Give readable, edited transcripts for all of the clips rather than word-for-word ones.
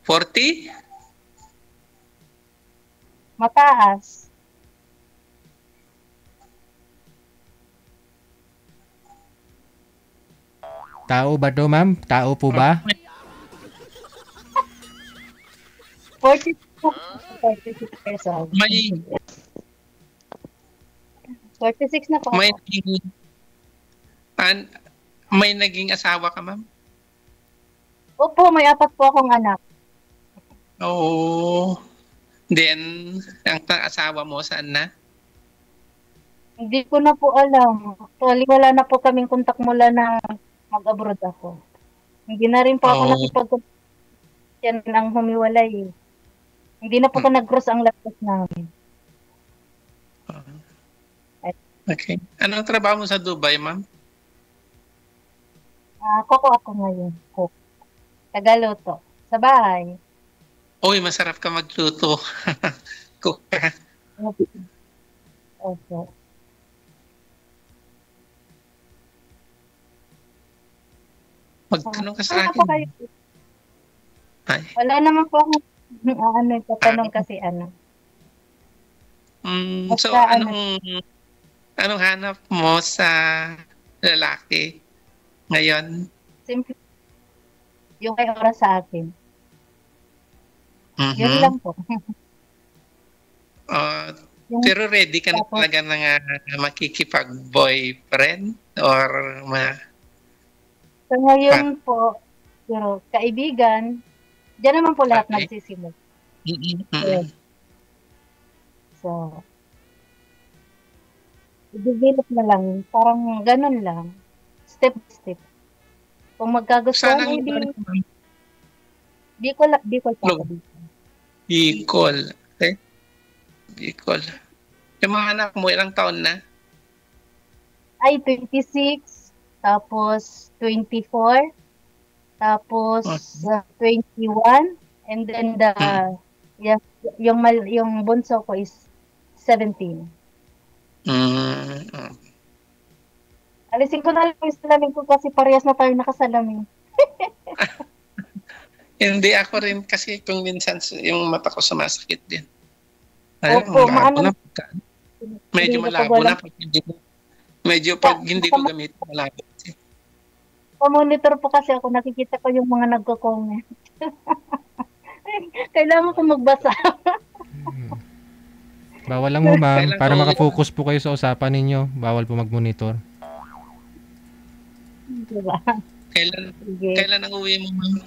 40? Mataas. Tao ba to, ma'am? Tao po ba? 46 years old. May 46 na po may ako. naging, may naging asawa ka, ma'am? Opo, may 4 po akong anak. Oo. Then, ang asawa mo saan na? Hindi ko na po alam. Actually, wala na po kaming kontak mula na mag-abroad ako. Hindi na rin po ako Oo. nakipag-contact. Yan ang humiwalay eh. Hindi na po ko nag-cross ang laptop namin. Okay. Anong trabaho mo sa Dubai, ma'am? Koko ako ngayon. Cook. Tagaluto. Sa bahay. Uy, masarap ka magluto. Cook ka. Opo. Magtanong ka sa Ano akin. po kayo? Ay. Wala naman po akong tatanong kasi ano. So, Basta anong hanap mo sa lalaki ngayon? Simple. Yung may oras sa akin. Mhm. Yun lang po. Pero ready ka na talaga na makikipag-boyfriend or So ngayon po, pero kaibigan, diyan naman po lahat nagsisimula. Yes. So, i-develop na lang. Parang ganun lang. Step by step. Kung magkagustuhan, Bicol pa ako dito. Bicol. Okay? Bicol. Yung mga anak mo, ilang taon na? Ay, 26, tapos 24, tapos 21, and then yung bunso ko is 17. Alisin ko na lang yung salamin ko kasi parehas na tayo nakasalamin. Hindi ako rin kasi kung minsan yung mata ko sumasakit din. Opo, medyo malabo na pag hindi ko gamit malabo. Monitor po kasi ako, nakikita ko yung mga nagko-comment. Kailangan ko magbasa. Bawal lang mo, ma'am. Para makafocus po kayo sa usapan ninyo. Bawal po mag-monitor. Diba? Kailan ang uwi mo, ma'am?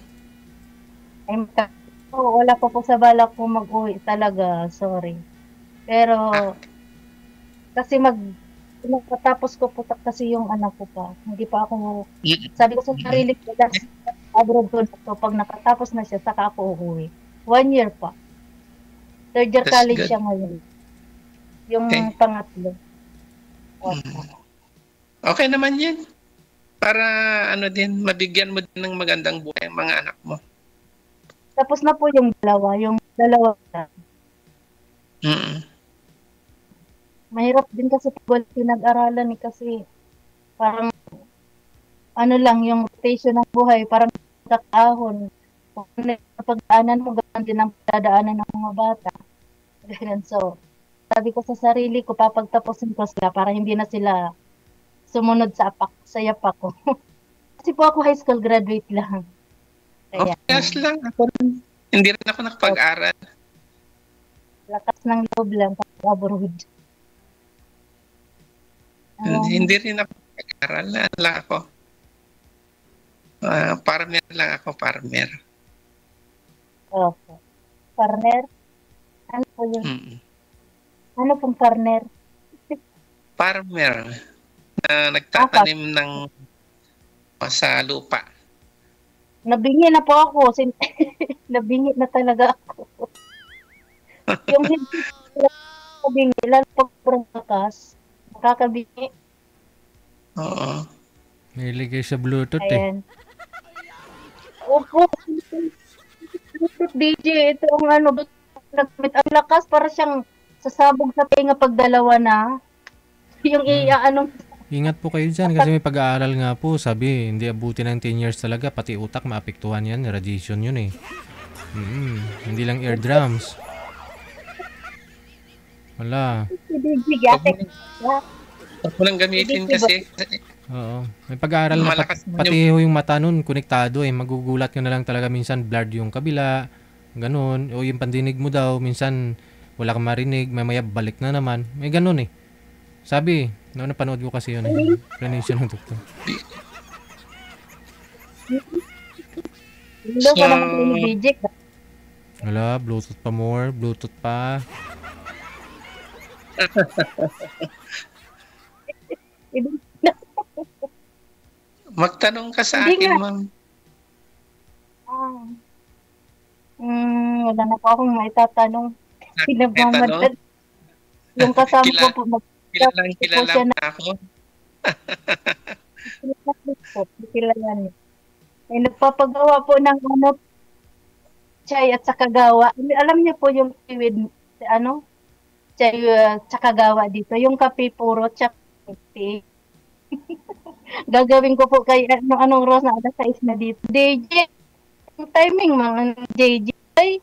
Wala pa po sa balak ko mag-uwi talaga. Sorry. Pero, kasi tapos ko po kasi yung anak ko pa. Hindi pa ako, sabi ko sa sarili ko, abroad ko na to. Pag nakatapos na siya, saka ako uuwi. 1 year pa. 3rd year college siya ngayon. Yung pangatlo. Okay naman yan. Para mabigyan mo din ng magandang buhay ang mga anak mo. Tapos na po yung dalawa na. Mahirap din kasi pag pinag-aralan kasi parang yung rotation ng buhay, parang kakahon. Pag-daanan mo, ganun din ang dadaanan ng mga bata. Ganun. So, sabi ko sa sarili ko, papagtapusin ko sila para hindi na sila sumunod sa yapak ko. Kasi po ako high school graduate lang. Kaya, yes lang. Hindi rin ako nakapag-aral. Lakas ng loob lang pag-abroad. Hindi rin ako nakapag-aral. Lang ako. Farmer lang ako, farmer. Okay. Farmer? Ano po yun? Ano pong farmer? Farmer. Na nagtatanim ng sa lupa. Nabingi na po ako. Nabingi na talaga ako. Yung hindi nabingi, lalo pag brakas, nakakabingi. Oo. May ligay sa Bluetooth Opo. Bluetooth DJ. Ito ang ang lakas para siyang sasabog sa tinga pag dalawa na. Yung Ingat po kayo dyan kasi may pag-aaral nga po. Sabi, hindi abuti ng 10 years talaga. Pati utak maapektuhan yan. Radiation yun Hindi lang eardrums. Wala. Huwag mo lang gamitin kasi. Oo. May pag-aaral na Malakas naman pati yung mata nun, konektado eh. Magugulat ka na lang talaga minsan blurred yung kabila. Ganun. O yung pandinig mo daw, minsan wala kang marinig, mamaya balik na naman. May ganun eh. Sabi, napanood ko kasi yun eh. Explanation ng doktor. Hindi ko naman pinibijik. Wala, Bluetooth pa more, Bluetooth pa. Magtanong ka sa Hindi akin, nga. ma'am. Wala na po akong maitatanong. Pinagmamadali. Yung kasama ko po. Kilalang ako. Kilala niyo. Ay, nagpapagawa po ng chay at saka gawa. Alam niyo po yung chay tsaka gawa dito. Yung kape puro tsaka kape. Gagawin ko po kay anong Rose na alas 6 na dito. DJ, yung timing mga JJ. Ay,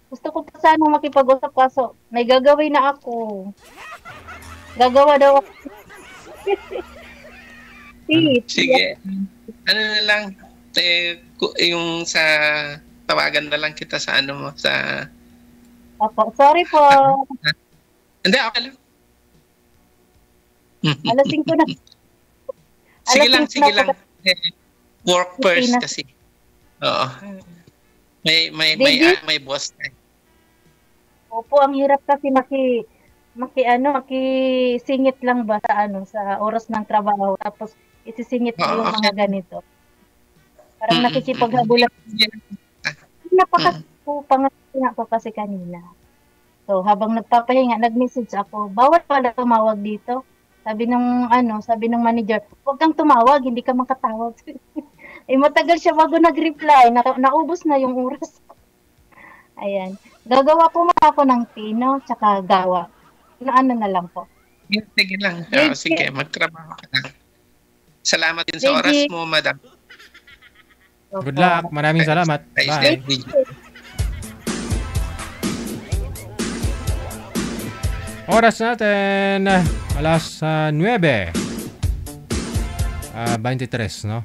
gusto ko pa sana makipag-usap kaso may gagawin na ako. Gagawa daw ako. Sige. Ano na lang, yung sa tawagan na lang kita sa ano mo, sa... Opo, sorry po. Hindi, okay lang. Alas 5 na. Sige lang. Work first kasi. Oo. May boss na. Opo, ang hirap kasi makisingit lang ba sa oras ng trabaho tapos isisingit mo yung mga ganito. Parang nakikipaghabulan. Pangasinga ko kasi kanina. So, habang nagpapahinga, nag-message ako, bawat pala tumawag dito. Sabi nung manager, huwag kang tumawag, hindi ka makatawag. Matagal siya bago nag-reply, naubos na yung oras. Ayan. Gagawa po muna ako ng pino, tsaka gawa. Ano na lang po. Sige lang. Sige, magtrabaho ka lang. Salamat din sa oras mo, madam. Good luck. Maraming salamat. Bye. Oras natin alas 9. 23, no?